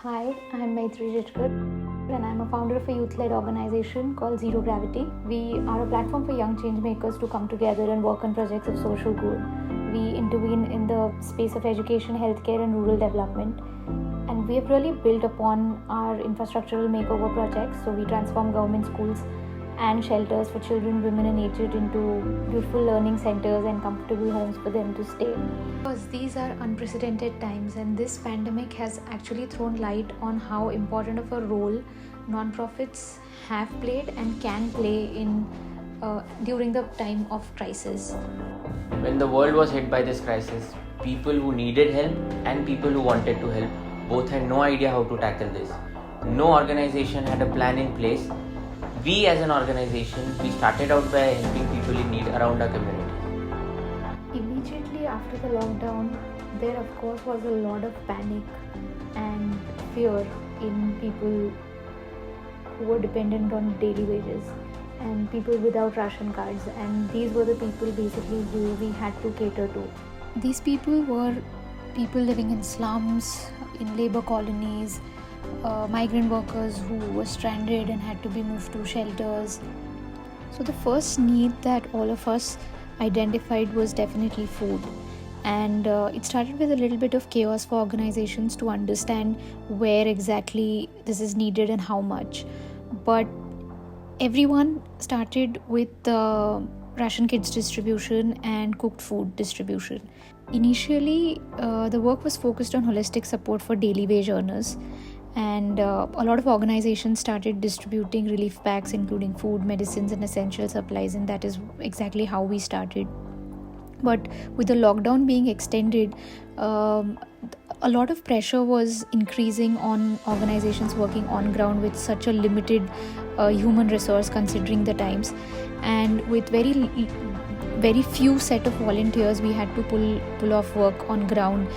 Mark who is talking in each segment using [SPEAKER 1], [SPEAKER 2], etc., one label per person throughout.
[SPEAKER 1] Hi, I'm Maitri Jitkar and I'm a founder of a youth-led organization called Zero Gravity. We are a platform for young change makers to come together and work on projects of social good. We intervene in the space of education, healthcare and rural development. And we have really built upon our infrastructural makeover projects. So we transform government schools and shelters for children, women and aged into beautiful learning centers and comfortable homes for them to stay. Because these are unprecedented times and this pandemic has actually thrown light on how important of a role non-profits have played and can play in during the time of crisis.
[SPEAKER 2] When the world was hit by this crisis, people who needed help and people who wanted to help both had no idea how to tackle this. No organization had a plan in place. We as an organization, we started out by helping people in need around our community.
[SPEAKER 1] Immediately after the lockdown, there of course was a lot of panic and fear in people who were dependent on daily wages and people without ration cards, and these were the people basically who we had to cater to. These people were people living in slums, in labor colonies, migrant workers who were stranded and had to be moved to shelters. So the first need that all of us identified was definitely food. And it started with a little bit of chaos for organizations to understand where exactly this is needed and how much. But everyone started with ration kits distribution and cooked food distribution. Initially, the work was focused on holistic support for daily wage earners, and a lot of organizations started distributing relief packs including food, medicines and essential supplies, and that is exactly how we started. But with the lockdown being extended, a lot of pressure was increasing on organizations working on ground with such a limited human resource considering the times, and with very few set of volunteers, we had to pull off work on ground.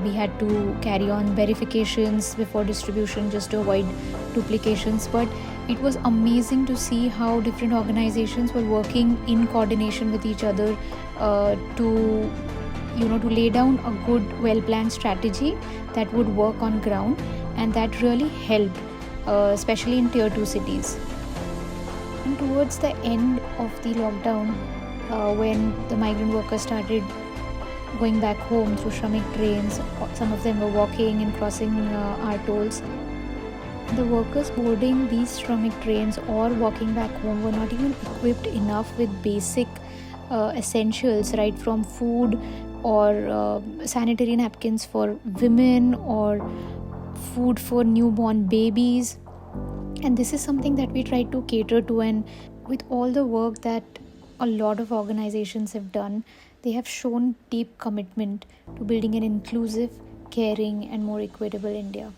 [SPEAKER 1] We had to carry on verifications before distribution just to avoid duplications. But it was amazing to see how different organizations were working in coordination with each other to lay down a good, well-planned strategy that would work on ground, and that really helped, especially in tier 2 cities. And towards the end of the lockdown, when the migrant workers started going back home through Shramik trains, some of them were walking and crossing our tolls. The workers boarding these Shramik trains or walking back home were not even equipped enough with basic essentials, right from food or sanitary napkins for women or food for newborn babies. And this is something that we try to cater to, and with all the work that a lot of organizations have done, they have shown deep commitment to building an inclusive, caring and more equitable India.